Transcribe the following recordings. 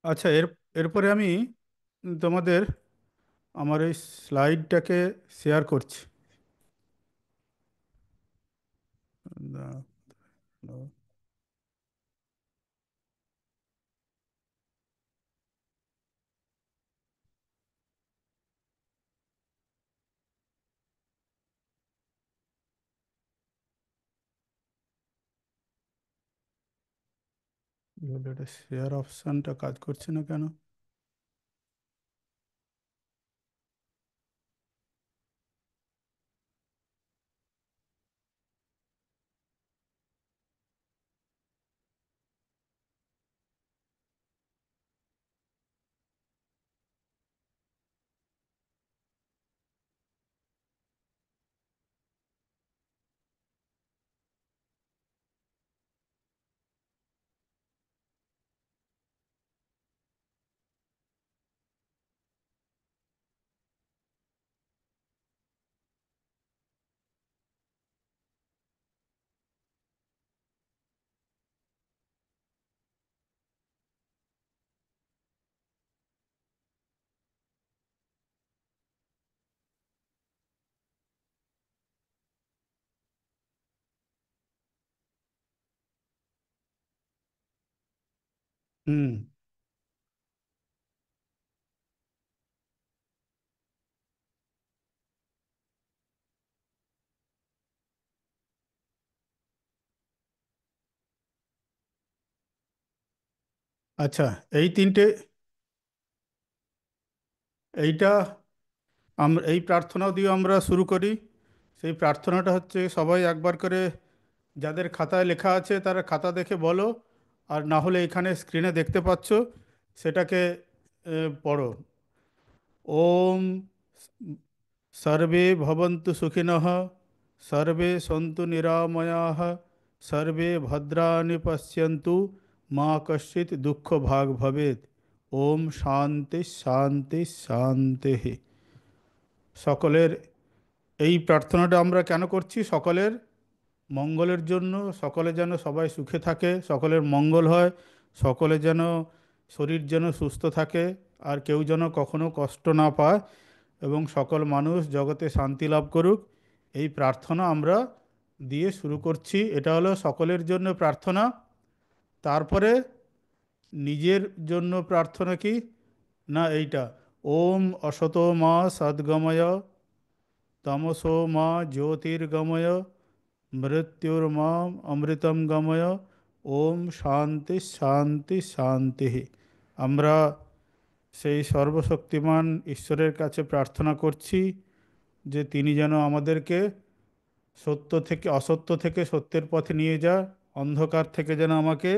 আচ্ছা, এরপরে আমি তোমাদের আমার এই স্লাইডটাকে শেয়ার করছি। দাঁড়াও, দাঁড়াও। কি হলো, এটা শেয়ার অপশানটা কাজ করছে না কেন? হুম। আচ্ছা, এই তিনটে, এইটা আমরা এই প্রার্থনা দিয়ে আমরা শুরু করি। সেই প্রার্থনাটা হচ্ছে, সবাই একবার করে যাদের খাতায় লেখা আছে তারা খাতা দেখে বলো, আর না হলে এখানে স্ক্রিনে দেখতে পাচ্ছ সেটাকে পড়ো। ওম সর্বে ভবন্তু সুখিনঃ, সর্বে সন্তু নিরাময়াঃ, সর্বে ভদ্রাণি পশ্যন্তু, মা কশ্চিৎ দুঃখ ভাগ ভবেৎ। ওম শান্তি শান্তি শান্তি। সকলের এই প্রার্থনাটা আমরা কেন করছি? সকলের মঙ্গলের জন্য, সকলে যেন সবাই সুখে থাকে, সকলের মঙ্গল হয়, সকলে যেন শরীর যেন সুস্থ থাকে, আর কেউ যেন কখনো কষ্ট না পায়, এবং সকল মানুষ জগতে শান্তি লাভ করুক, এই প্রার্থনা আমরা দিয়ে শুরু করছি। এটা হলো সকলের জন্য প্রার্থনা। তারপরে নিজের জন্য প্রার্থনা কি না, এইটা, ওম অসতো মা সদ্গময়, তমসো মা জ্যোতির্গময়, মৃত্যুর্মাম অমৃতম গময়, ওম শান্তি শান্তি শান্তি। আমরা সেই সর্বশক্তিমান ঈশ্বরের কাছে প্রার্থনা করছি যে তিনি যেন আমাদেরকে সত্য থেকে, অসত্য থেকে সত্যের পথে নিয়ে যায়, অন্ধকার থেকে যেন আমাকে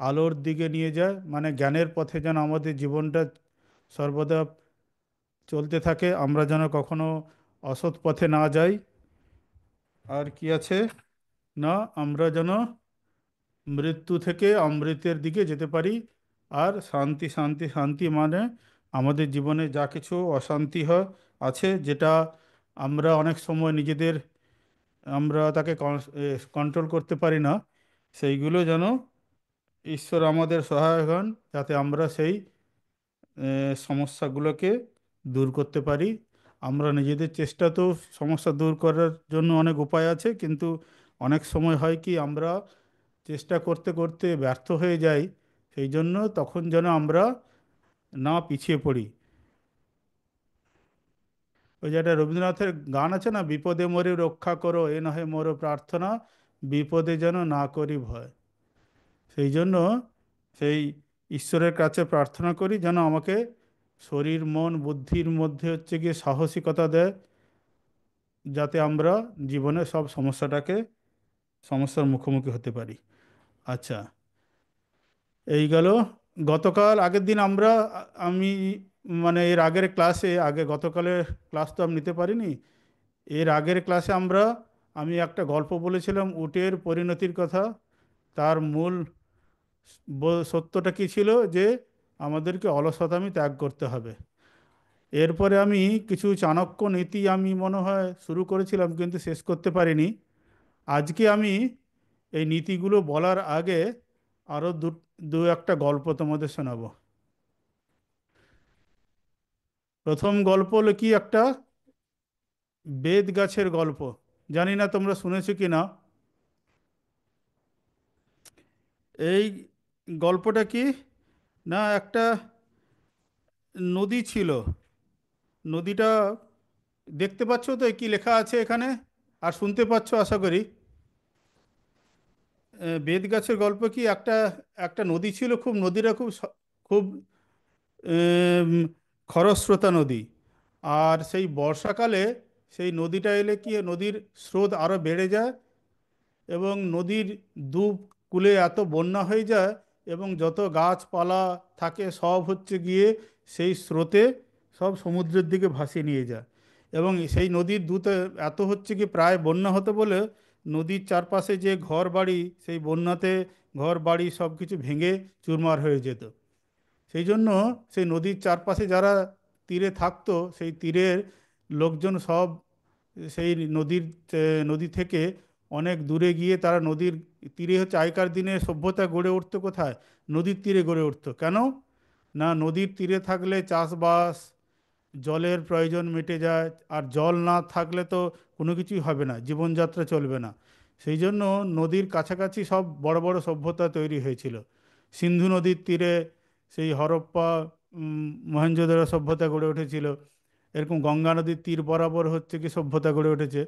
আলোর দিকে নিয়ে যায়, মানে জ্ঞানের পথে যেন আমাদের জীবনটা সর্বদা চলতে থাকে, আমরা যেন কখনো অসৎ পথে না যাই। আর কি আছে না, আমরা যেন মৃত্যু থেকে অমৃতের দিকে যেতে পারি। আর শান্তি শান্তি শান্তি মানে আমাদের জীবনে যা কিছু অশান্তি হয় আছে, যেটা আমরা অনেক সময় নিজেদের, আমরা তাকে কন্ট্রোল করতে পারি না, সেইগুলো যেন ঈশ্বর আমাদের সহায়ক হন, যাতে আমরা সেই সমস্যাগুলোকে দূর করতে পারি। আমরা নিজেদের চেষ্টা তো সমস্যা দূর করার জন্য অনেক উপায় আছে, কিন্তু অনেক সময় হয় কি আমরা চেষ্টা করতে করতে ব্যর্থ হয়ে যাই। সেই জন্য তখন যেন আমরা না পিছিয়ে পড়ি। ওই যে একটা রবীন্দ্রনাথের গান আছে না, বিপদে মরে রক্ষা করো এ নহে মোর প্রার্থনা, বিপদে যেন না করি ভয়। সেই জন্য সেই ঈশ্বরের কাছে প্রার্থনা করি যেন আমাকে শরীর মন বুদ্ধির মধ্যে হচ্ছে গিয়ে সাহসিকতা দেয়, যাতে আমরা জীবনে সব সমস্যার মুখোমুখি হতে পারি। আচ্ছা, এই গেল। গতকাল আগের দিন আমরা আমি মানে এর আগের ক্লাসে, গতকালের ক্লাস তো আমি নিতে পারিনি। এর আগের ক্লাসে আমি একটা গল্প বলেছিলাম উটের পরিণতির কথা। তার মূল সত্যটা কি ছিল, যে আমাদেরকে অলসতামি ত্যাগ করতে হবে। এরপরে আমি কিছু চাণক্য নীতি আমি মনে হয় শুরু করেছিলাম, কিন্তু শেষ করতে পারিনি। আজকে আমি এই নীতিগুলো বলার আগে আরও দু দু একটা গল্প তোমাদের শোনাবো। প্রথম গল্প হলো কি, একটা বেদ গাছের গল্প। জানি না তোমরা শুনেছো কি না। এই গল্পটা কি, না একটা নদী ছিল। নদীটা দেখতে পাচ্ছো তো কি লেখা আছে এখানে, আর শুনতে পাচ্ছো আশা করি। বেদ গাছের গল্প কি, একটা একটা নদী ছিল, খুব নদীটা খুব খুব আম, খরস্রোতা নদী। আর সেই বর্ষাকালে সেই নদীটা এলে কি হয়, নদীর স্রোত আরও বেড়ে যায় এবং নদীর দু কূলে এত বন্যা হয়ে যায় এবং যত গাছপালা থাকে সব হচ্ছে গিয়ে সেই স্রোতে সব সমুদ্রের দিকে ভাসিয়ে নিয়ে যায়। এবং সেই নদীর দুতে এত হচ্ছে কি প্রায় বন্যা হতে বলে নদীর চারপাশে যে ঘর বাড়ি, সেই বন্যাতে ঘর বাড়ি সব কিছু ভেঙে চুরমার হয়ে যেত। সেই জন্য সেই নদীর চারপাশে যারা তীরে থাকতো, সেই তীরের লোকজন সব সেই নদী থেকে অনেক দূরে গিয়ে তারা নদীর তীরে হচ্ছে আগেকার দিনে সভ্যতা গড়ে উঠতো কোথায়, নদীর তীরে গড়ে উঠতো। কেন না, নদীর তীরে থাকলে চাষবাস, জলের প্রয়োজন মিটে যায়। আর জল না থাকলে তো কোনো কিছুই হবে না, জীবনযাত্রা চলবে না। সেই জন্য নদীর কাছাকাছি সব বড় বড় সভ্যতা তৈরি হয়েছিল। সিন্ধু নদীর তীরে সেই হরপ্পা, মহেঞ্জোদারো সভ্যতা গড়ে উঠেছিল। এরকম গঙ্গা নদীর তীর বরাবর হচ্ছে কি সভ্যতা গড়ে উঠেছে।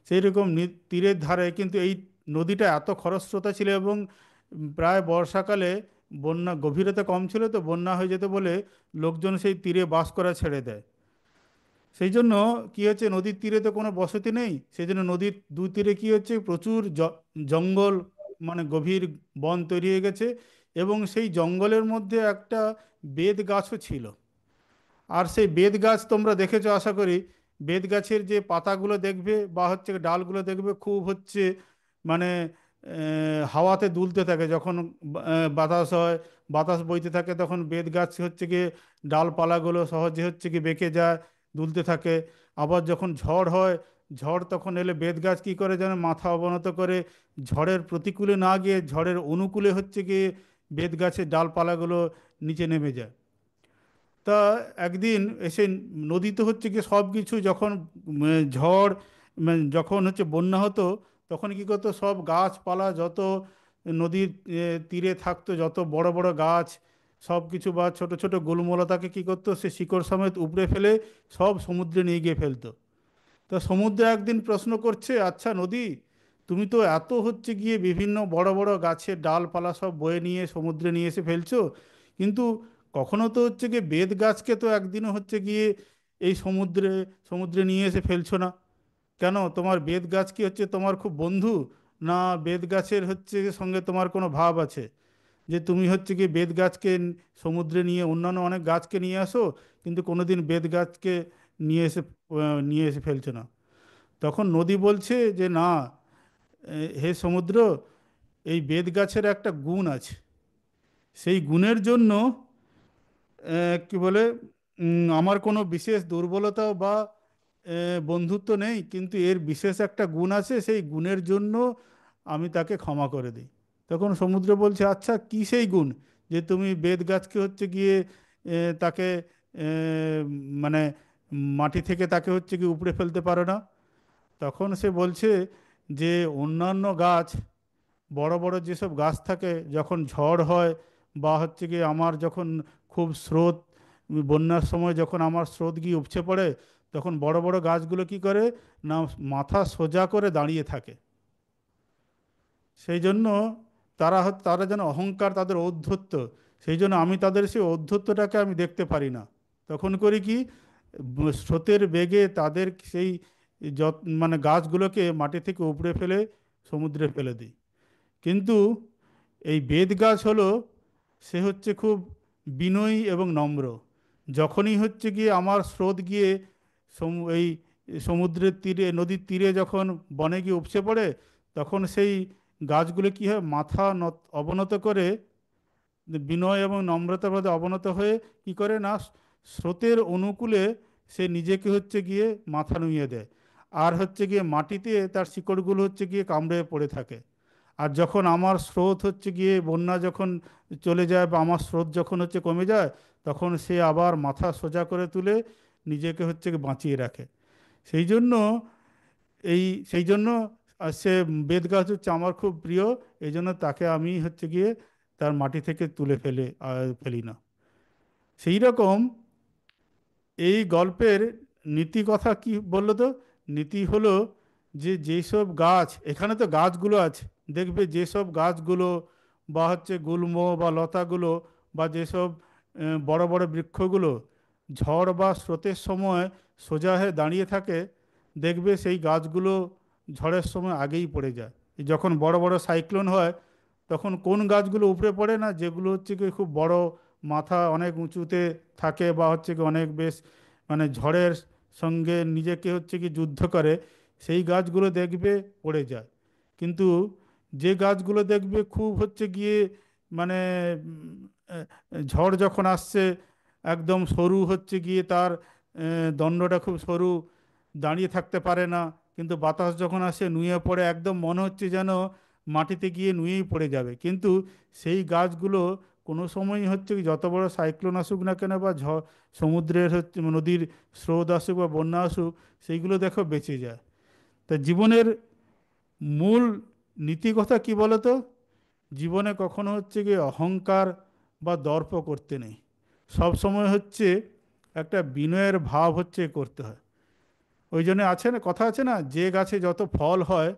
সেই রকম তীরের ধারে কিন্তু এই নদীটা এত খরস্রোতা ছিল এবং প্রায় বর্ষাকালে বন্যা গভীরতা কম ছিল, তো বন্যা হয়ে যেত বলে লোকজন সেই তীরে বাস করা ছেড়ে দেয়। সেই জন্য কি হচ্ছে, নদীর তীরে তো কোনো বসতি নেই, সেই জন্য নদীর দুই তীরে কি হচ্ছে, প্রচুর জঙ্গল, মানে গভীর বন তৈরি হয়ে গেছে। এবং সেই জঙ্গলের মধ্যে একটা বেত গাছও ছিল। আর সেই বেত গাছ তোমরা দেখেছো আশা করি। বেত গাছের যে পাতাগুলো দেখবে বা হচ্ছে ডালগুলো দেখবে খুব হচ্ছে মানে হাওয়াতে দুলতে থাকে যখন বাতাস হয়, বাতাস বইতে থাকে, তখন বেত গাছ হচ্ছে গিয়ে ডালপালাগুলো সহজে হচ্ছে কি বেঁকে যায়, দুলতে থাকে। আবার যখন ঝড় হয়, ঝড় তখন এলে বেত গাছ কী করে যেন মাথা অবনত করে ঝড়ের প্রতিকূলে না গিয়ে ঝড়ের অনুকূলে হচ্ছে গিয়ে বেত গাছের ডালপালাগুলো নিচে নেমে যায়। তা একদিন এসে নদীতে হচ্ছে কি সব কিছু যখন ঝড়, যখন হচ্ছে বন্যা হতো, তখন কি করতো, সব গাছপালা যত নদীর তীরে থাকতো, যত বড় বড় গাছ সব কিছু বা ছোট ছোট গুলমলতাকে কি করতো, সে শিকড় সমেত উপড়ে ফেলে সব সমুদ্রে নিয়ে গিয়ে ফেলতো। তা সমুদ্র একদিন প্রশ্ন করছে, আচ্ছা নদী, তুমি তো এত হচ্ছে গিয়ে বিভিন্ন বড় বড় গাছের ডালপালা সব বয়ে নিয়ে সমুদ্রে নিয়ে এসে ফেলছো, কিন্তু কখনো তো হচ্ছে গিয়ে বেত গাছকে তো একদিনও হচ্ছে গিয়ে এই সমুদ্রে সমুদ্রে নিয়ে এসে ফেলছো না। কেন, তোমার বেত গাছ কি হচ্ছে তোমার খুব বন্ধু, না বেত গাছের হচ্ছে সঙ্গে তোমার কোনো ভাব আছে যে তুমি হচ্ছে কি বেত গাছকে সমুদ্রে নিয়ে অন্যান্য অনেক গাছকে নিয়ে আসো, কিন্তু কোনোদিন বেত গাছকে নিয়ে এসে ফেলছো না? তখন নদী বলছে যে না, হে সমুদ্র, এই বেত গাছের একটা গুণ আছে। সেই গুণের জন্য কি বলে, আমার কোনো বিশেষ দুর্বলতা বা বন্ধুত্ব নেই, কিন্তু এর বিশেষ একটা গুণ আছে, সেই গুণের জন্য আমি তাকে ক্ষমা করে দিই। তখন সমুদ্র বলছে, আচ্ছা কি সেই গুণ যে তুমি বেত গাছকে হচ্ছে গিয়ে তাকে মানে মাটি থেকে তাকে হচ্ছে কি উপড়ে ফেলতে পারো না? তখন সে বলছে যে অন্যান্য গাছ, বড় বড় যেসব গাছ থাকে, যখন ঝড় হয় বা হচ্ছে কি আমার যখন খুব স্রোত, বন্যার সময় যখন আমার স্রোত গিয়ে উপচে পড়ে, তখন বড় বড় গাছগুলো কি করে না, মাথা সোজা করে দাঁড়িয়ে থাকে। সেই জন্য তারা যেন অহংকার, তাদের ঔদ্ধত্য, সেই জন্য আমি তাদের সেই ঔদ্ধত্যটাকে আমি দেখতে পারি না। তখন করি কি, স্রোতের বেগে তাদের সেই মানে গাছগুলোকে মাটি থেকে উপড়ে ফেলে সমুদ্রে ফেলে দিই। কিন্তু এই বেদ গাছ হলো, সে হচ্ছে খুব বিনয়ী এবং নম্র। যখনই হচ্ছে গিয়ে আমার স্রোত গিয়ে এই সমুদ্রের তীরে, নদীর তীরে যখন বনে গিয়ে উপচে পড়ে, তখন সেই গাছগুলো কী হয়, মাথা অবনত করে, বিনয় এবং নম্রতার মধ্যে অবনত হয়ে কি করে না, স্রোতের অনুকূলে সে নিজেকে হচ্ছে গিয়ে মাথা নুইয়ে দেয়। আর হচ্ছে গিয়ে মাটিতে তার শিকড়গুলো হচ্ছে গিয়ে কামড়ে পড়ে থাকে। আর যখন আমার স্রোত হচ্ছে গিয়ে বন্যা যখন চলে যায় বা আমার স্রোত যখন হচ্ছে কমে যায়, তখন সে আবার মাথা সোজা করে তুলে নিজেকে হচ্ছে কি বাঁচিয়ে রাখে। সেই জন্য এই সেই জন্য সে বেত গাছ হচ্ছে আমার খুব প্রিয়। এই জন্য তাকে আমি হচ্ছে গিয়ে তার মাটি থেকে তুলে ফেলি না। সেই রকম এই গল্পের নীতি কথা কি বললো তো? নীতি হলো যে যেসব গাছ, এখানে তো গাছগুলো আছে, দেখবে যেসব গাছগুলো বা হচ্ছে গুল্ম বা লতাগুলো বা যেসব বড় বড় বৃক্ষগুলো ঝড় বা স্রোতের সময় সোজা হয়ে দাঁড়িয়ে থাকে, দেখবে সেই গাছগুলো ঝড়ের সময় আগেই পড়ে যায়। যখন বড় বড় সাইক্লোন হয় তখন কোন গাছগুলো উপড়ে পড়ে না, যেগুলো হচ্ছে কি খুব বড়, মাথা অনেক উঁচুতে থাকে বা হচ্ছে কি অনেক বেশ মানে ঝড়ের সঙ্গে নিজেকে হচ্ছে কি যুদ্ধ করে, সেই গাছগুলো দেখবে পড়ে যায়। কিন্তু যে গাছগুলো দেখবে খুব হচ্ছে গিয়ে মানে ঝড় যখন আসছে একদম সরু হচ্ছে গিয়ে তার দণ্ডটা খুব সরু, দাঁড়িয়ে থাকতে পারে না, কিন্তু বাতাস যখন আসে নুয়ে পড়ে, একদম মনে হচ্ছে যেন মাটিতে গিয়ে নুয়েই পড়ে যাবে। কিন্তু সেই গাছগুলো কোনো সময়ই হচ্ছে কি যত বড় সাইক্লোন আসুক না কেন বা সমুদ্রের হচ্ছে নদীর স্রোত আসুক বা বন্যা আসুক, সেইগুলো দেখো বেঁচে যায়। তা জীবনের মূল নীতি কথা কি বলতো? জীবনে কখনো হচ্ছে গিয়ে অহংকার বা দর্প করতে নেই। সব সময় হচ্ছে একটা বিনয়ের ভাব হচ্ছে করতে হয়। ওই জন্য আছে না, কথা আছে না, যে গাছে যত ফল হয়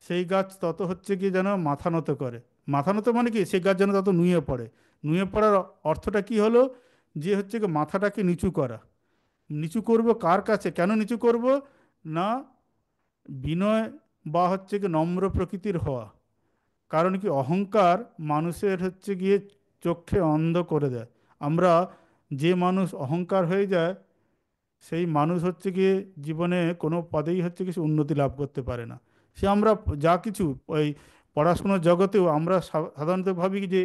সেই গাছ তত হচ্ছে কি যেন মাথা নত করে। মাথা নত মানে কি, সেই গাছ যেন তত নুয়ে পড়ে। নুয়ে পড়ার অর্থটা কি হলো? যে হচ্ছে কি মাথাটাকে নিচু করা। নিচু করব কার কাছে, কেন নিচু করব? না, বিনয় বা হচ্ছে কি নম্র প্রকৃতির হওয়া। কারণ কি, অহংকার মানুষের হচ্ছে গিয়ে চোখে অন্ধ করে দেয়। আমরা, যে মানুষ অহংকার হয়ে যায় সেই মানুষ হচ্ছে গিয়ে জীবনে কোনো পদেই হচ্ছে কিছু উন্নতি লাভ করতে পারে না। সে আমরা যা কিছু ওই পড়াশোনার জগতেও আমরা সাধারণত ভাবি যে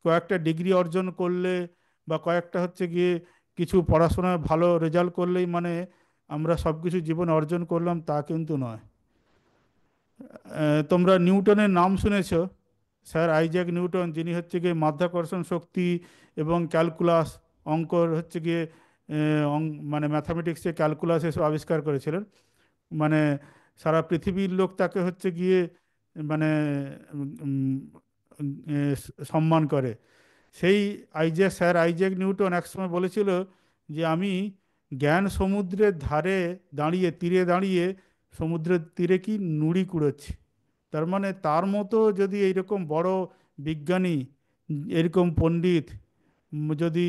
কয়েকটা ডিগ্রি অর্জন করলে বা কয়েকটা হচ্ছে গিয়ে কিছু পড়াশোনায় ভালো রেজাল্ট করলেই মানে আমরা সব কিছু জীবনে অর্জন করলাম, তা কিন্তু নয়। তোমরা নিউটনের নাম শুনেছো, স্যার আইজ্যাক নিউটন, যিনি হচ্ছে গিয়ে মাধ্যাকর্ষণ শক্তি এবং ক্যালকুলাস, অঙ্কর হচ্ছে গিয়ে মানে ম্যাথামেটিক্সে ক্যালকুলাস এসব আবিষ্কার করেছিলেন। মানে সারা পৃথিবীর লোক তাকে হচ্ছে গিয়ে মানে উম, সম্মান করে। সেই স্যার আইজ্যাক নিউটন একসময় বলেছিল যে আমি জ্ঞান সমুদ্রের ধারে দাঁড়িয়ে, তীরে দাঁড়িয়ে সমুদ্রের তীরে কি নুড়ি কুড়োচ্ছি। তার মানে তার মতো যদি এইরকম বড় বিজ্ঞানী, এরকম পণ্ডিত যদি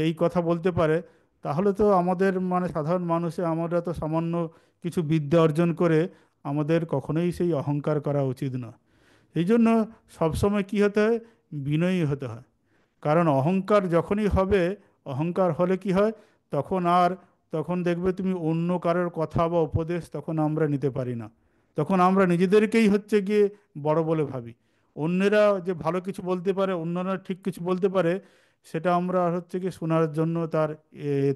এই কথা বলতে পারে, তাহলে তো আমাদের মানে সাধারণ মানুষে আমরা তো সামান্য কিছু বিদ্যা অর্জন করে আমাদের কখনোই সেই অহংকার করা উচিত নয়। এই জন্য সবসময় কী হতে হয়? বিনয়ী হতে হয়। কারণ অহংকার যখনই হবে, অহংকার হলে কি হয়, তখন আর তখন দেখবে তুমি অন্য কারোর কথা বা উপদেশ তখন আমরা নিতে পারি না। তখন আমরা নিজেদেরকেই হচ্ছে গিয়ে বড় বলে ভাবি। অন্যেরা যে ভালো কিছু বলতে পারে, অন্যরা ঠিক কিছু বলতে পারে, সেটা আমরা হচ্ছে গিয়ে শোনার জন্য তার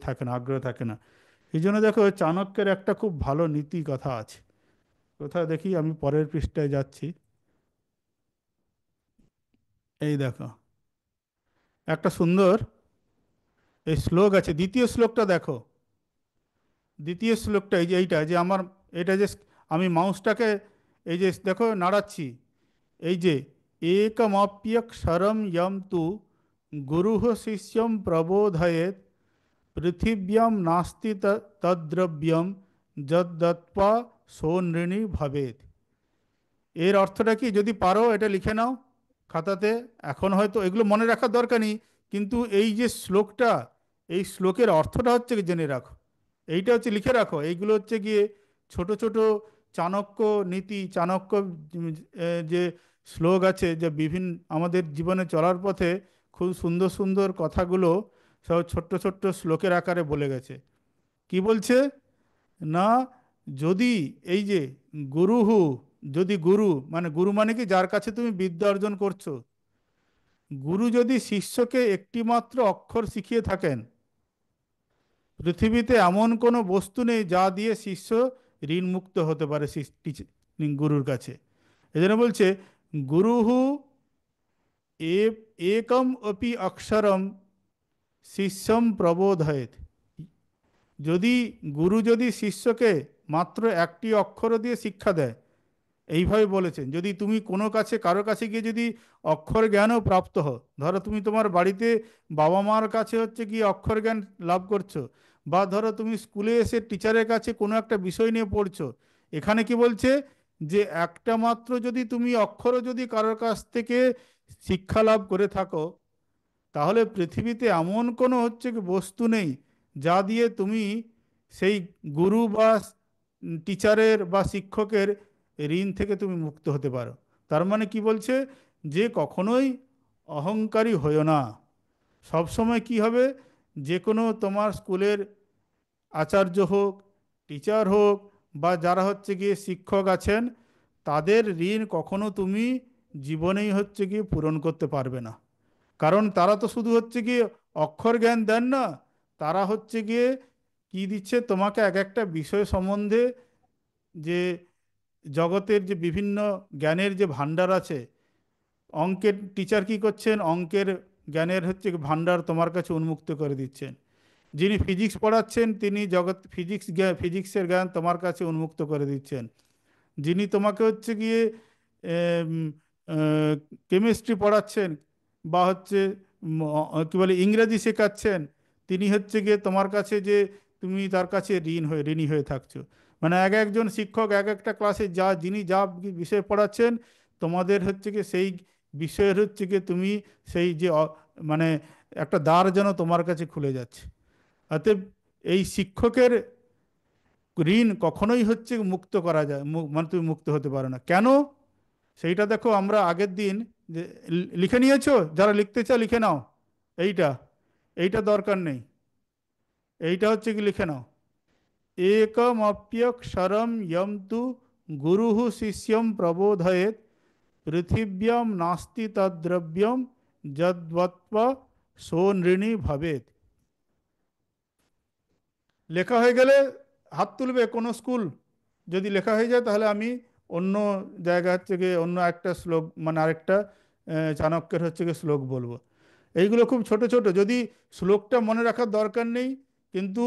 থাকে না, আগ্রহ থাকে না। এই জন্য দেখো চাণক্যের একটা খুব ভালো নীতি কথা আছে। কোথায় দেখি, আমি পরের পৃষ্ঠায় যাচ্ছি। এই দেখো একটা সুন্দর এই শ্লোক আছে, দ্বিতীয় শ্লোকটা দেখো। দ্বিতীয় শ্লোকটা এই যে এইটা যে আমার, এটা যে আমি মাউসটাকে এই যে দেখো নাড়াচ্ছি, এই যে একমাপ্যক্ষরম ইয়ম তু গুরুঃ শিষ্যম প্রবোধয়েৎ পৃথিব্যাম নাস্তি তদ্দ্রব্যম যদ্দত্ত্বা সৌনৃণী ভবেৎ। এর অর্থটা কি, যদি পারো এটা লিখে নাও খাতাতে। এখন হয়তো এগুলো মনে রাখার দরকার নেই, কিন্তু এই যে শ্লোকটা, এই শ্লোকের অর্থটা হচ্ছে কি জেনে রাখো। এইটা হচ্ছে লিখে রাখো। এইগুলো হচ্ছে গিয়ে ছোট ছোট চাণক্য নীতি, চাণক্য যে শ্লোক আছে, যে বিভিন্ন আমাদের জীবনে চলার পথে খুব সুন্দর সুন্দর কথাগুলো সব ছোট্ট ছোট্ট শ্লোকের আকারে বলে গেছে। কি বলছে না, যদি এই যে গুরুহু, যদি গুরু মানে, গুরু মানে কি, যার কাছে তুমি বিদ্যা অর্জন করছো, গুরু যদি শিষ্যকে একটিমাত্র অক্ষর শিখিয়ে থাকেন, পৃথিবীতে এমন কোনো বস্তু নেই যা দিয়ে শিষ্য ঋণমুক্ত হতে পারে গুরুর কাছে। এজন্য বলছে গুরুহু একম অপি অক্ষরম শিষ্যম প্রবোধয়েত। যদি গুরু যদি শিষ্যকে মাত্র একটি অক্ষর দিয়ে শিক্ষা দেয়, এইভাবে বলেছেন, যদি তুমি কোনো কাছে কারো কাছে গিয়ে যদি অক্ষর জ্ঞানও প্রাপ্ত হও, ধরো তুমি তোমার বাড়িতে বাবা মার কাছে হচ্ছে গিয়ে অক্ষর জ্ঞান লাভ করছো, বা ধরো তুমি স্কুলে এসে টিচারের কাছে কোনো একটা বিষয় নিয়ে পড়ছো, এখানে কি বলছে যে একটা মাত্র যদি তুমি অক্ষরও যদি কারোর কাছ থেকে শিক্ষা লাভ করে থাকো, তাহলে পৃথিবীতে এমন কোনো হচ্ছে কি বস্তু নেই যা দিয়ে তুমি সেই গুরু বা টিচারের বা শিক্ষকের ঋণ থেকে তুমি মুক্ত হতে পারো। তার মানে কি বলছে, যে কখনোই অহংকারী হইও না। সবসময় কি হবে, যে কোনো তোমার স্কুলের আচার্য হোক, টিচার হোক, বা যারা হচ্ছে গিয়ে শিক্ষক আছেন, তাদের ঋণ কখনো তুমি জীবনেই হচ্ছে গিয়ে পূরণ করতে পারবে না। কারণ তারা তো শুধু হচ্ছে গিয়ে অক্ষর জ্ঞান দেন না, তারা হচ্ছে গিয়ে কি দিচ্ছে তোমাকে, এক একটা বিষয় সম্বন্ধে, যে জগতের যে বিভিন্ন জ্ঞানের যে ভান্ডার আছে, অঙ্কের টিচার কি করছেন, অঙ্কের জ্ঞানের হচ্ছে ভান্ডার তোমার কাছে উন্মুক্ত করে দিচ্ছেন। যিনি ফিজিক্স পড়াচ্ছেন তিনি জগৎ ফিজিক্স জ্ঞান, ফিজিক্সের জ্ঞান তোমার কাছে উন্মুক্ত করে দিচ্ছেন। যিনি তোমাকে হচ্ছে গিয়ে কেমিস্ট্রি পড়াচ্ছেন, বা হচ্ছে কি বলে ইংরেজি শেখাচ্ছেন, তিনি হচ্ছে গিয়ে তোমার কাছে যে তুমি তার কাছে ঋণী হয়ে থাকছো। মানে এক একজন শিক্ষক এক একটা ক্লাসে যিনি যা বিষয় পড়াচ্ছেন, তোমাদের হচ্ছে গিয়ে সেই বিষয়ের হচ্ছে গিয়ে তুমি সেই যে মানে একটা দ্বার যেন তোমার কাছে খুলে যাচ্ছে। অতএব এই শিক্ষকের ঋণ কখনোই হচ্ছে মুক্ত করা যায়, মানে তুমি মুক্ত হতে পারো না কেন, সেইটা দেখো। আমরা আগের দিন যে লিখে নিয়েছো, যারা লিখতে চাও লিখে নাও। এইটা এইটা দরকার নেই, এইটা হচ্ছে কি লিখে নাও। একমপ্যক্ষরম যম তু গুরুঃ শিষ্যম প্রবোধয়েৎ পৃথিব্যাম নাস্তি তদ্দ্রব্যম যদ্বৎপা সনৃণী ভবেৎ। লেখা হয়ে গেলে হাত তুলবে কোনো স্কুল, যদি লেখা হয়ে যায় তাহলে আমি অন্য জায়গা থেকে অন্য একটা শ্লোক, মানে আরেকটা চাণক্যের হচ্ছে গিয়ে শ্লোক বলবো। এইগুলো খুব ছোট ছোট, যদি শ্লোকটা মনে রাখার দরকার নেই, কিন্তু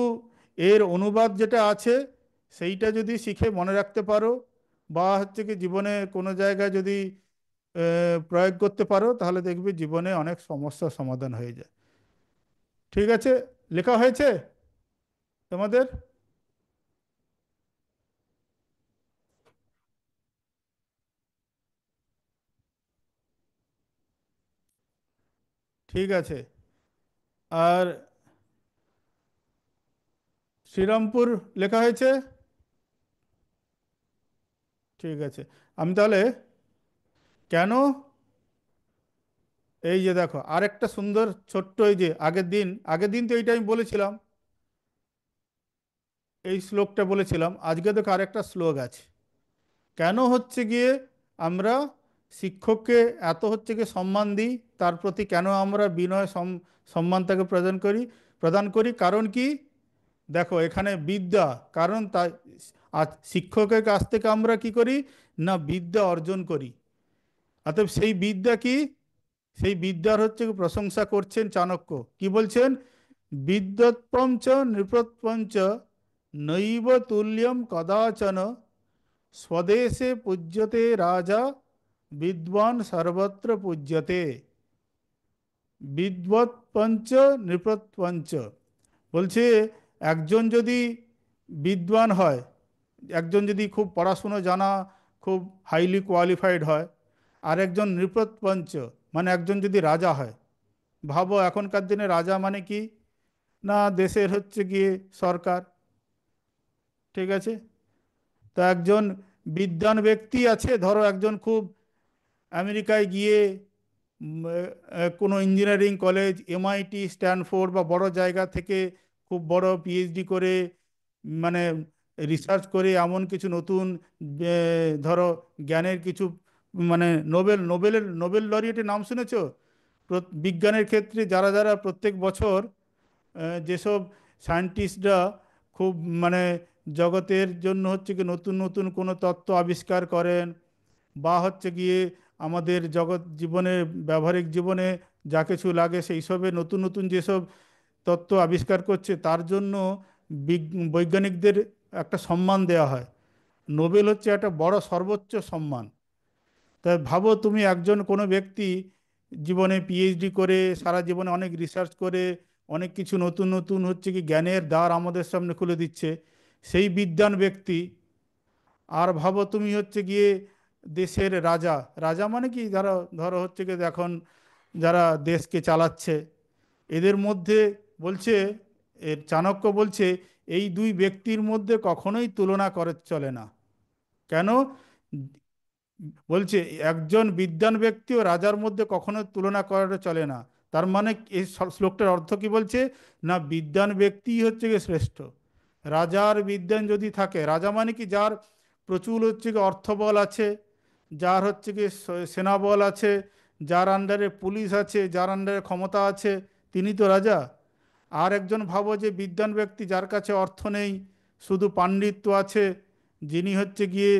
এর অনুবাদ যেটা আছে সেইটা যদি শিখে মনে রাখতে পারো, বা হচ্ছে কি জীবনে কোনো জায়গায় যদি প্রয়োগ করতে পারো, তাহলে দেখবে জীবনে অনেক সমস্যার সমাধান হয়ে যায়। ঠিক আছে, লেখা হয়েছে তোমাদের? ঠিক আছে। আর শ্রীরামপুর লেখা হয়েছে? ঠিক আছে। আমি তাহলে, কেন, এই যে দেখো আরেকটা সুন্দর ছোট্ট, এই যে আগের দিন তো এইটা আমি বলেছিলাম, এই শ্লোকটা বলেছিলাম, আজকে দেখো আরেকটা শ্লোক আছে। কেন হচ্ছে গিয়ে আমরা শিক্ষককে এত হচ্ছে গিয়ে সম্মান দিই, তার প্রতি কেন আমরা বিনয় সম্মান তাকে প্রদান করি, কারণ কি, দেখো এখানে বিদ্যা, কারণ তাই শিক্ষকের কাছ থেকে আমরা কি করি না, বিদ্যা অর্জন করি। অতএব সেই বিদ্যা কি, সেই বিদ্যার হচ্ছে প্রশংসা করছেন চাণক্য, কি বলছেন, বিদ্যৎপঞ্চ নৃপৎপঞ্চ নৈব তুল্যম কদাচন স্বদেশে পূজ্যতে রাজা বিদ্বান সর্বত্র পূজ্যতে। বিদ্বৎপঞ্চ নৃপৎপঞ্চ বলছে, একজন যদি বিদ্বান হয়, একজন যদি খুব পড়াশুনো জানা, খুব হাইলি কোয়ালিফাইড হয়, আর একজন নৃপৎপঞ্চ মানে একজন যদি রাজা হয়, ভাবো এখনকার দিনে রাজা মানে কি, না দেশের হচ্ছে গিয়ে সরকার, ঠিক আছে। তো একজন বিদ্বান ব্যক্তি আছে, ধরো একজন খুব আমেরিকায় গিয়ে কোনো ইঞ্জিনিয়ারিং কলেজ, এমআইটি, স্ট্যানফোর্ড বা বড় জায়গা থেকে খুব বড় পিএইচডি করে, মানে রিসার্চ করে এমন কিছু নতুন ধরো জ্ঞানের কিছু, মানে নোবেল লরিয়েটের নাম শুনেছো? বিজ্ঞানের ক্ষেত্রে যারা যারা প্রত্যেক বছর যেসব সায়েন্টিস্টরা খুব মানে জগতের জন্য হচ্ছে কি নতুন নতুন কোনো তত্ত্ব আবিষ্কার করেন, বা হচ্ছে গিয়ে আমাদের জগৎ জীবনে, ব্যবহারিক জীবনে যা কিছু লাগে সেই সবে নতুন নতুন যেসব তত্ত্ব আবিষ্কার করছে, তার জন্য বৈজ্ঞানিকদের একটা সম্মান দেওয়া হয়। নোবেল হচ্ছে একটা বড় সর্বোচ্চ সম্মান। তাই ভাবো তুমি একজন কোনো ব্যক্তি জীবনে পিএইচডি করে সারা জীবনে অনেক রিসার্চ করে অনেক কিছু নতুন নতুন হচ্ছে কি জ্ঞানের দ্বার আমাদের সামনে খুলে দিচ্ছে, সেই বিদ্বান ব্যক্তি। আর ভাবো তুমি হচ্ছে গিয়ে দেশের রাজা। রাজা মানে কি, ধরো ধরো হচ্ছে গিয়ে এখন যারা দেশকে চালাচ্ছে, এদের মধ্যে বলছে, এর চাণক্য বলছে এই দুই ব্যক্তির মধ্যে কখনোই তুলনা করে চলে না। কেন? বলছে একজন বিদ্বান ব্যক্তি ও রাজার মধ্যে কখনো তুলনা করা চলে না। তার মানে এই শ্লোকটার অর্থ কি বলছে? না, বিদ্বান ব্যক্তিই হচ্ছে গিয়ে শ্রেষ্ঠ। রাজার বিদ্বান যদি থাকে, রাজা মানে কি, যার প্রচুর হচ্ছে গিয়ে অর্থবল আছে, যার হচ্ছে গিয়ে সেনাবল আছে, যার আন্ডারে পুলিশ আছে, যার আন্ডারে ক্ষমতা আছে, তিনি তো রাজা। আর একজন ভাবো যে বিদ্বান ব্যক্তি যার কাছে অর্থ নেই, শুধু পাণ্ডিত্য আছে, যিনি হচ্ছে গিয়ে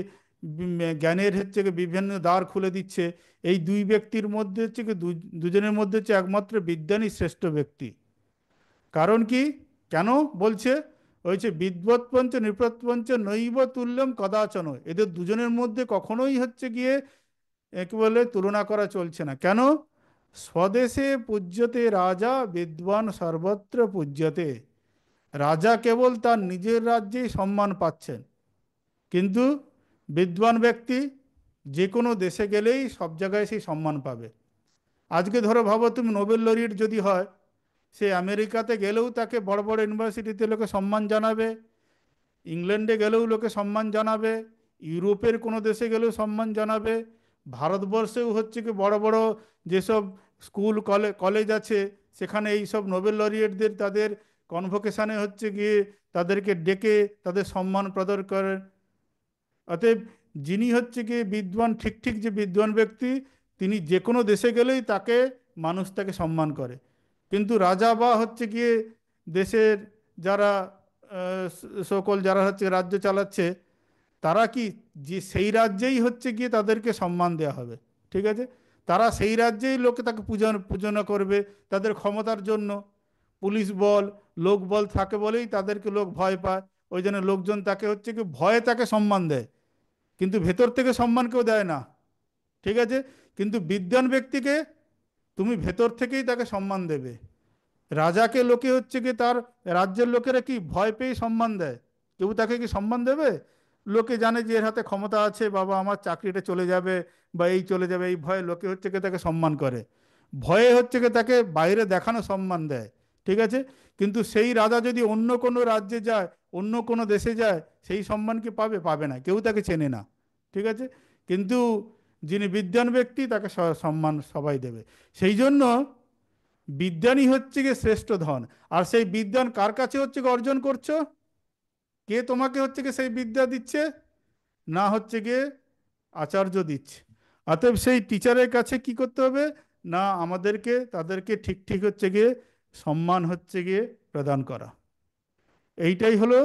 জ্ঞানের হচ্ছে গিয়ে বিভিন্ন দ্বার খুলে দিচ্ছে। এই দুই ব্যক্তির মধ্যে হচ্ছে কি দুজনের মধ্যে হচ্ছে একমাত্র বিজ্ঞানী শ্রেষ্ঠ ব্যক্তি। কারণ কি? কেন বলছে? হয়েছে বিদ্বৎপঞ্চ নৃপৎপঞ্চ নৈব তুল্যম কদাচন, এদের দুজনের মধ্যে কখনোই হচ্ছে গিয়ে একে বলে তুলনা করা চলছে না। কেন? স্বদেশে পূজ্যতে রাজা বিদ্বান সর্বত্র পূজ্যতে। রাজা কেবল তার নিজের রাজ্যেই সম্মান পাচ্ছেন, কিন্তু বিদ্বান ব্যক্তি যে কোনো দেশে গেলেই সব জায়গায় সেই সম্মান পাবে। আজকে ধরো ভাবো তুমি নোবেল লরিয়েট যদি হয়, সে আমেরিকাতে গেলেও তাকে বড় বড় ইউনিভার্সিটিতে লোকে সম্মান জানাবে, ইংল্যান্ডে গেলেও লোকে সম্মান জানাবে, ইউরোপের কোনো দেশে গেলেও সম্মান জানাবে, ভারতবর্ষেও হচ্ছে কি বড় বড় যেসব স্কুল কলেজ আছে, সেখানে এই সব নোবেল লরিয়েটদের তাদের কনভোকেশনে হচ্ছে গিয়ে তাদেরকে ডেকে তাদের সম্মান প্রদান করে। অতএব যিনি হচ্ছে কি বিদ্বান, ঠিক ঠিক যে বিদ্বান ব্যক্তি, তিনি যে কোনো দেশে গেলেই তাকে মানুষ তাকে সম্মান করে। কিন্তু রাজা বা হচ্ছে গিয়ে দেশের যারা সকল যারা হচ্ছে রাজ্য চালাচ্ছে, তারা কি, যে সেই রাজ্যেই হচ্ছে গিয়ে তাদেরকে সম্মান দেওয়া হবে, ঠিক আছে? তারা সেই রাজ্যেই লোকে তাকে পূজনা করবে তাদের ক্ষমতার জন্য। পুলিশ বল, লোক বল থাকে বলেই তাদেরকে লোক ভয় পায়। ওই জন্য লোকজন তাকে হচ্ছে কি ভয়ে তাকে সম্মান দেয়, কিন্তু ভেতর থেকে সম্মান কেউ দেয় না, ঠিক আছে? কিন্তু বিদ্বান ব্যক্তিকে তুমি ভেতর থেকেই তাকে সম্মান দেবে। রাজাকে লোকে হচ্ছে কি তার রাজ্যের লোকেরা কি ভয় পেয়ে সম্মান দেয়? কেউ তাকে কি সম্মান দেবে? লোকে জানে যে এর হাতে ক্ষমতা আছে, বাবা আমার চাকরিটা চলে যাবে বা এই চলে যাবে, এই ভয়ে লোকে হচ্ছে কি তাকে সম্মান করে, ভয়ে হচ্ছে কি তাকে বাইরে দেখানো সম্মান দেয়, ঠিক আছে? কিন্তু সেই রাজা যদি অন্য কোনো রাজ্যে যায়, অন্য কোনো দেশে যায়, সেই সম্মান কি পাবে? পাবে না, কেউ তাকে চেনে না, ঠিক আছে? কিন্তু যিনি বিদ্বান ব্যক্তি তাকে সম্মান সবাই দেবে। সেই জন্য বিজ্ঞানই হচ্ছে গিয়ে শ্রেষ্ঠ ধন। আর সেই বিজ্ঞান কার কাছে হচ্ছে গিয়ে অর্জন করছো? কে তোমাকে হচ্ছে গিয়ে সেই বিদ্যা দিচ্ছে? না হচ্ছে গিয়ে আচার্য দিচ্ছে। অতএব সেই টিচারের কাছে কি করতে হবে? না, আমাদেরকে তাদেরকে ঠিক ঠিক হচ্ছে গিয়ে সম্মান হচ্ছে গিয়ে প্রদান করা। এইটাই হলো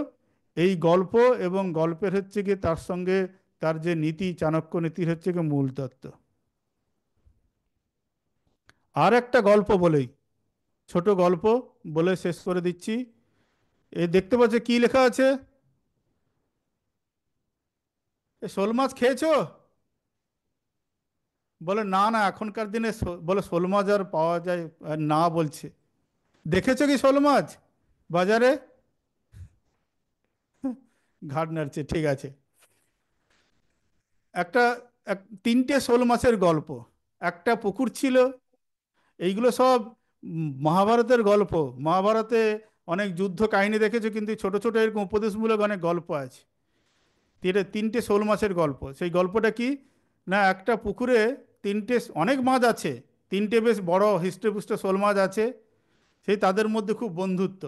এই গল্প, এবং গল্পের হচ্ছে গিয়ে তার সঙ্গে তার যে নীতি, চাণক্য নীতির হচ্ছে গিয়ে মূল তত্ত্ব। আর একটা গল্প বলেই, ছোট গল্প বলে শেষ করে দিচ্ছি। এ দেখতে পাচ্ছ কি লেখা আছে? এ শোল মাছ খেয়েছো? বলে না না, এখনকার দিনে বলে শোল মাছ আর পাওয়া যায় না বলছে। দেখেছো কি শোল মাছ বাজারে? ঘাট নাড়ছে, ঠিক আছে। একটা তিনটে শোল মাছের গল্প। একটা পুকুর ছিল। এইগুলো সব মহাভারতের গল্প। মহাভারতে অনেক যুদ্ধ কাহিনী দেখেছো, কিন্তু ছোট ছোট এরকম উপদেশমূলক অনেক গল্প আছে। তিনটে শোল মাছের গল্প। সেই গল্পটা কি? না, একটা পুকুরে তিনটে, অনেক মাছ আছে, তিনটে বেশ বড় হৃষ্টপুষ্ট শোল মাছ আছে। সেই তাদের মধ্যে খুব বন্ধুত্ব।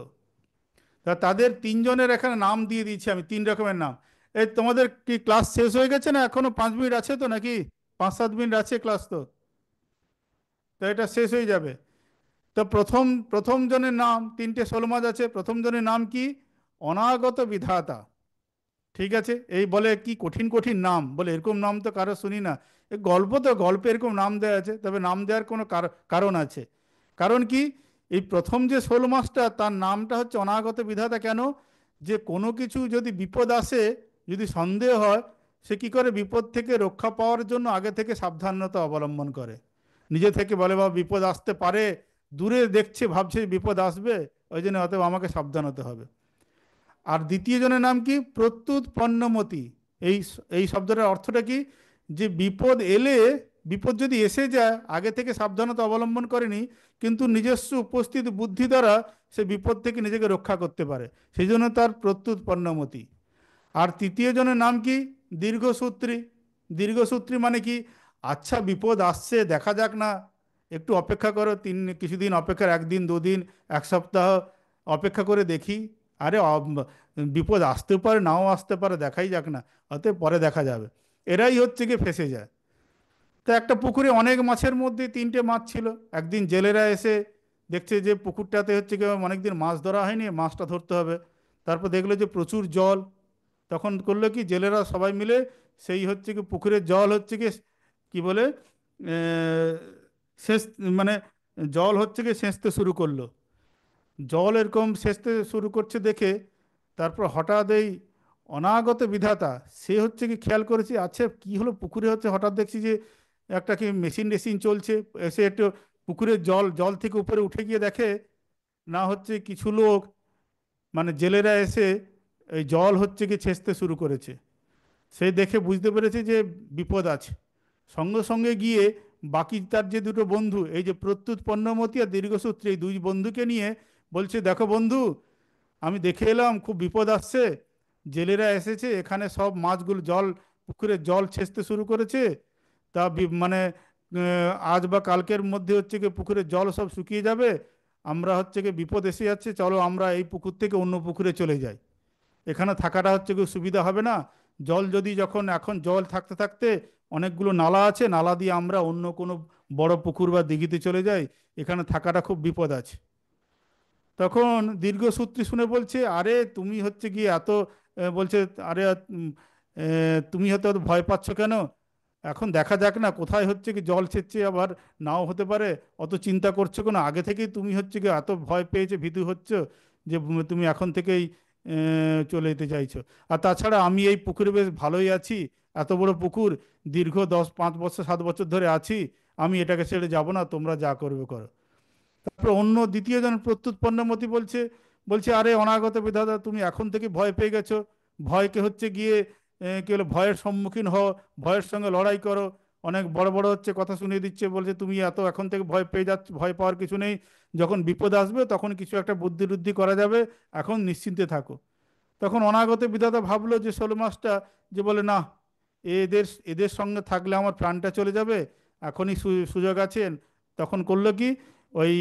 তা তাদের তিনজনের এখানে নাম দিয়ে দিয়েছি আমি, তিন রকমের নাম। এই তোমাদের কি ক্লাস শেষ হয়ে গেছে না এখনো 5 মিনিট আছে তো নাকি? 5-7 মিনিট আছে ক্লাস তো। তো এটা শেষ হয়ে যাবে। তো প্রথম জনের নাম, তিনটে শোল মাছ আছে, প্রথম জনের নাম কি? অনাগত বিধাতা। ঠিক আছে? এই বলে কি কঠিন কঠিন নাম, বলে এরকম নাম তো কারো শুনি না। এই গল্প তো, গল্পে এরকম নাম দেওয়া আছে, তবে নাম দেওয়ার কোনো কারণ আছে। কারণ কি? এই প্রথম যে শোল মাছটা, তার নামটা হচ্ছে অনাগত বিধাতা। কেন? যে কোনো কিছু যদি বিপদ আসে, যদি সন্দেহ হয়, সে কি করে বিপদ থেকে রক্ষা পাওয়ার জন্য আগে থেকে সাবধানতা অবলম্বন করে। নিজে থেকে বলে বা বিপদ আসতে পারে, দূরে দেখছে ভাবছে বিপদ আসবে, ওই জন্য অতএব আমাকে সাবধান হতে হবে। আর দ্বিতীয় জনের নাম কি? প্রত্যুৎ পণ্যমতি। এই এই শব্দটার অর্থটা কি? যে বিপদ এলে, বিপদ যদি এসে যায়, আগে থেকে সাবধানতা অবলম্বন করেনি, কিন্তু নিজস্ব উপস্থিত বুদ্ধি দ্বারা সে বিপদ থেকে নিজেকে রক্ষা করতে পারে, সেই জন্য তার প্রত্যুৎ পণ্যমতি। আর তৃতীয় জনের নাম কি? দীর্ঘসূত্রী। দীর্ঘসূত্রী মানে কি? আচ্ছা বিপদ আসছে, দেখা যাক না, একটু অপেক্ষা করো, কিছুদিন অপেক্ষার, একদিন দুদিন, এক সপ্তাহ অপেক্ষা করে দেখি। আরে বিপদ আসতেও পারে, নাও আসতে পারে, দেখাই যাক না, অতএব পরে দেখা যাবে। এরাই হচ্ছে গিয়ে ফেঁসে যায়। তো একটা পুকুরে অনেক মাছের মধ্যে তিনটে মাছ ছিল। একদিন জেলেরা এসে দেখছে যে পুকুরটাতে হচ্ছে গিয়ে অনেকদিন মাছ ধরা হয়নি, মাছটা ধরতে হবে। তারপর দেখলো যে প্রচুর জল। তখন করলো কি, জেলেরা সবাই মিলে সেই হচ্ছে কি পুকুরের জল হচ্ছে কি, কি বলে, সেচ, মানে জল হচ্ছে কি সেচতে শুরু করলো। জল এরকম সেচতে শুরু করছে দেখে, তারপর হঠাৎ এই অনাগত বিধাতা, সে হচ্ছে কি খেয়াল করেছে, আচ্ছা কি হলো পুকুরে, হচ্ছে হঠাৎ দেখছি যে একটা কি মেশিন টেশিন চলছে। এসে একটু পুকুরের জল জল থেকে উপরে উঠে গিয়ে দেখে, না হচ্ছে কিছু লোক, মানে জেলেরা এসে এই জল হচ্ছে কি ছেঁচতে শুরু করেছে। সে দেখে বুঝতে পেরেছে যে বিপদ আছে। সঙ্গে সঙ্গে গিয়ে বাকি তার যে দুটো বন্ধু, এই যে প্রত্যুৎ পণ্যমতি আর দীর্ঘসূত্রী, এই দুই বন্ধুকে নিয়ে বলছে, দেখো বন্ধু, আমি দেখে এলাম খুব বিপদ আসছে, জেলেরা এসেছে, এখানে সব মাছগুলো জল, পুকুরের জল ছেঁচতে শুরু করেছে। তা মানে আজ বা কালকের মধ্যে হচ্ছে কি পুকুরের জল সব শুকিয়ে যাবে, আমরা হচ্ছে কি বিপদ এসে যাচ্ছে, চলো আমরা এই পুকুর থেকে অন্য পুকুরে চলে যাই, এখানে থাকাটা হচ্ছে কি সুবিধা হবে না। জল যদি, যখন এখন জল থাকতে থাকতে অনেকগুলো নালা আছে, নালা দিয়ে আমরা অন্য কোনো বড় পুকুর বা দিঘিতে চলে যাই, এখানে থাকাটা খুব বিপদ আছে। তখন দীর্ঘসূত্রী শুনে বলছে, আরে তুমি হচ্ছে গিয়ে এত বলছে, আরে তুমি হয়তো এত ভয় পাচ্ছ কেন? এখন দেখা যাক না, কোথায় হচ্ছে কি জল ছেচ্ছে, আবার নাও হতে পারে, অত চিন্তা করছো কেন? আগে থেকেই তুমি হচ্ছে কি এত ভয় পেয়েছে, ভীতু হচ্ছে, যে তুমি এখন থেকেই চলে যেতে চাইছো। আর তাছাড়া আমি এই পুকুরে বেশ ভালোই আছি, এত বড় পুকুর, দীর্ঘ 10 5 বছর 7 বছর ধরে আছি, আমি এটাকে ছেড়ে যাব না, তোমরা যা করবে করো। তারপর অন্য দ্বিতীয় জন প্রত্যুৎপন্নমতি বলছে, বলছে আরে অনাগত বিধাতা, তুমি এখন থেকে ভয় পেয়ে গেছো, ভয়কে হচ্ছে গিয়ে কি হলো, ভয়ের সম্মুখীন হও, ভয়ের সঙ্গে লড়াই করো। অনেক বড় বড় হচ্ছে কথা শুনিয়ে দিচ্ছে, বলছে তুমি এত এখন থেকে ভয় পেয়ে যাচ্ছ, ভয় পাওয়ার কিছু নেই, যখন বিপদ আসবে তখন কিছু একটা বুদ্ধি টুদ্ধি করা যাবে, এখন নিশ্চিন্তে থাকো। তখন অনাগত বিধাতা ভাবলো যে শোল মাছটা, যে বলে না, এদের এদের সঙ্গে থাকলে আমার প্রাণটা চলে যাবে, এখনই সুযোগ আছে। তখন করলো কি, ওই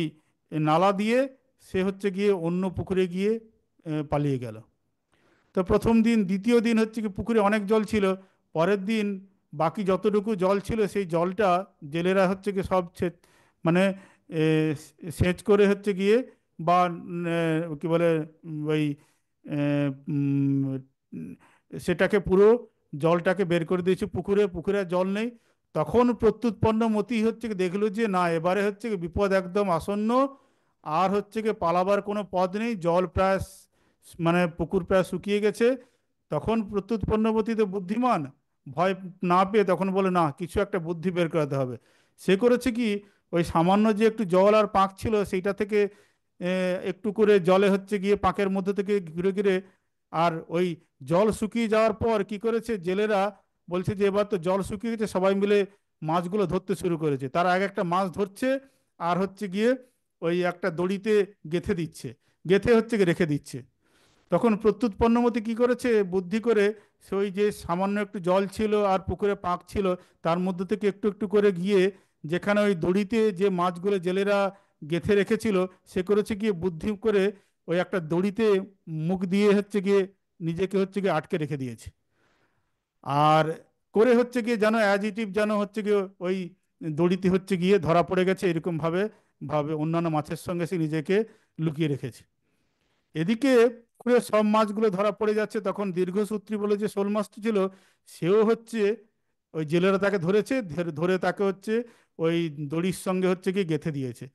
নালা দিয়ে সে হচ্ছে গিয়ে অন্য পুকুরে গিয়ে পালিয়ে গেল। তো প্রথম দিন, দ্বিতীয় দিন হচ্ছে কি পুকুরে অনেক জল ছিল। পরের দিন বাকি যতটুকু জল ছিল সেই জলটা জেলেরা হচ্ছে কি সব মানে এ, সেচ করে হচ্ছে গিয়ে, বা কি বলে, ওই এ, উম, সেটাকে পুরো জলটাকে বের করে দিয়েছে পুকুরে, পুকুরে আর জল নেই। তখন প্রত্যুৎপন্ন মতি হচ্ছে কি দেখলো যে না, এবারে হচ্ছে কি বিপদ একদম আসন্ন, আর হচ্ছে কি পালাবার কোনো পথ নেই, জল প্রায় মানে পুকুর প্রায় শুকিয়ে গেছে। তখন প্রত্যুৎ পণ্যবতী তো বুদ্ধিমান, ভয় না পেয়ে তখন বলে, না কিছু একটা বুদ্ধি বের করাতে হবে। সে করেছে কি, ওই সামান্য যে একটু জল আর পাঁক ছিল সেইটা থেকে একটু করে জলে হচ্ছে গিয়ে পাঁকের মধ্যে থেকে ঘুরে ঘুরে, আর ওই জল শুকিয়ে যাওয়ার পর কি করেছে জেলেরা, বলছে যে এবার তো জল শুকিয়ে গেছে, সবাই মিলে মাছগুলো ধরতে শুরু করেছে। তারা এক একটা মাছ ধরছে, আর হচ্ছে গিয়ে ওই একটা দড়িতে গেঁথে দিচ্ছে, গেঁথে হচ্ছে গিয়ে রেখে দিচ্ছে। তখন প্রত্যুৎ পণ্যমতি কি করেছে বুদ্ধি করে, সে ওই যে সামান্য একটু জল ছিল আর পুকুরে পাঁক ছিল, তার মধ্যে থেকে একটু একটু করে গিয়ে, যেখানে ওই দড়িতে যে মাছগুলো জেলেরা গেঁথে রেখেছিল, সে করেছে গিয়ে বুদ্ধি করে ওই একটা দড়িতে মুখ দিয়ে হচ্ছে গিয়ে নিজেকে হচ্ছে গিয়ে আটকে রেখে দিয়েছে। আর করে হচ্ছে গিয়ে যেন অ্যাজিটিভ, যেন হচ্ছে গিয়ে ওই দড়িতে হচ্ছে গিয়ে ধরা পড়ে গেছে, এরকম ভাবে ভাবে অন্যান্য মাছের সঙ্গে সে নিজেকে লুকিয়ে রেখেছে। এদিকে পুকুরে সব মাছগুলো ধরা পড়ে যাচ্ছে, তখন দীর্ঘসূত্রী বলে যে শোল মাছটি ছিল, সেও হচ্ছে, ওই জেলেরা তাকে ধরেছে, ধরে তাকে হচ্ছে ওই দড়ির সঙ্গে হচ্ছে কি গেঁথে দিয়েছে।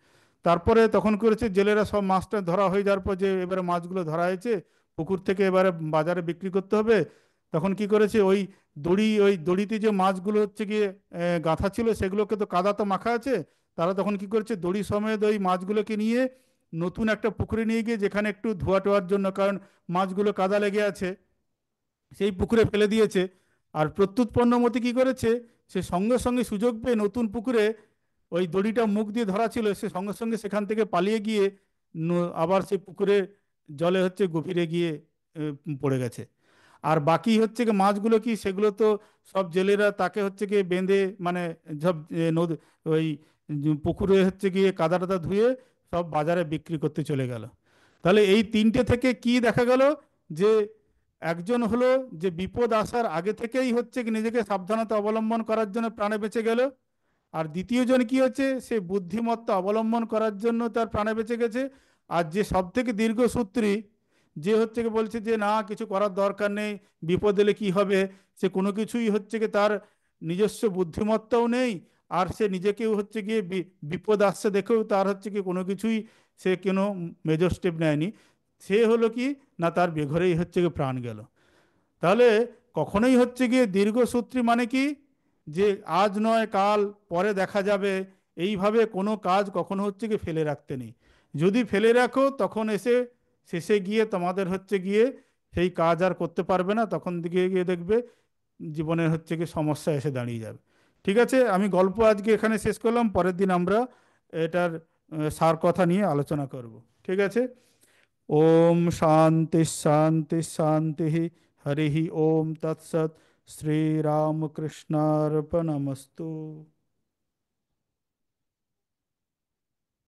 তারপরে তখন করেছে জেলেরা, সব মাছটা ধরা হয়ে যাওয়ার পর যে এবারে মাছগুলো ধরা হয়েছে, পুকুর থেকে এবারে বাজারে বিক্রি করতে হবে। তখন কি করেছে, ওই দড়িতে যে মাছগুলো হচ্ছে গিয়ে গাঁথা ছিল, সেগুলোকে তো কাদা তো মাখা আছে, তারা তখন কি করেছে, দড়ি সমেত ওই মাছগুলোকে নিয়ে নতুন একটা পুকুরে নিয়ে গিয়ে, যেখানে একটু ধোয়া টোয়ার জন্য, কারণ মাছগুলো কাদা লেগে আছে, সেই পুকুরে ফেলে দিয়েছে। আর প্রত্যুৎপন্নমতি কি করেছে, সে সঙ্গে সঙ্গে সুযোগ পেয়ে নতুন পুকুরে, ওই দড়িটা মুখ দিয়ে ধরা ছিল, সে সঙ্গে সঙ্গে সেখান থেকে পালিয়ে গিয়ে আবার সেই পুকুরে জলে হচ্ছে গভীরে গিয়ে পড়ে গেছে। আর বাকি হচ্ছে কি মাছগুলো, কি সেগুলো তো সব জেলেরা তাকে হচ্ছে গিয়ে বেঁধে, মানে সব নদী, ওই পুকুরে হচ্ছে গিয়ে কাদা টাদা ধুয়ে সব বাজারে বিক্রি করতে চলে গেল। তাহলে এই তিনটে থেকে কি দেখা গেল, যে একজন হলো যে বিপদ আসার আগে থেকেই হচ্ছে কি নিজেকে সাবধানতা অবলম্বন করার জন্য প্রাণে বেঁচে গেল। আর দ্বিতীয় জন কি হচ্ছে, সে বুদ্ধিমত্তা অবলম্বন করার জন্য তার প্রাণে বেঁচে গেছে। আর যে সব থেকে দীর্ঘসূত্রী, যে হচ্ছে কি বলছে যে না কিছু করার দরকার নেই, বিপদ এলে কি হবে, সে কোনো কিছুই হচ্ছে কি তার নিজস্ব বুদ্ধিমত্তাও নেই, আর সে নিজেকেও হচ্ছে গিয়ে বিপদ আসছে দেখেও তার হচ্ছে কি কোনো কিছুই, সে কোনো মেজর স্টেপ নেয়নি। সে হলো কি না, তার বেঘরেই হচ্ছে কি প্রাণ গেল। তাহলে কখনোই হচ্ছে গিয়ে দীর্ঘসূত্রী মানে কি, যে আজ নয় কাল পরে দেখা যাবে, এইভাবে কোনো কাজ কখনো হচ্ছে গিয়ে ফেলে রাখতে নেই। যদি ফেলে রাখো তখন এসে শেষে গিয়ে তোমাদের হচ্ছে গিয়ে সেই কাজ আর করতে পারবে না, তখন দিকে গিয়ে দেখবে জীবনের হচ্ছে গিয়ে সমস্যা এসে দাঁড়িয়ে যাবে। ঠিক আছে, আমি গল্প আজকে এখানে শেষ করলাম, পরের দিন আমরা এটার সার কথা নিয়ে আলোচনা করব। ঠিক আছে। ओम शांति शांति शांति। हरि ओम तत्सत। श्री रामकृष्णार्पणमस्तु।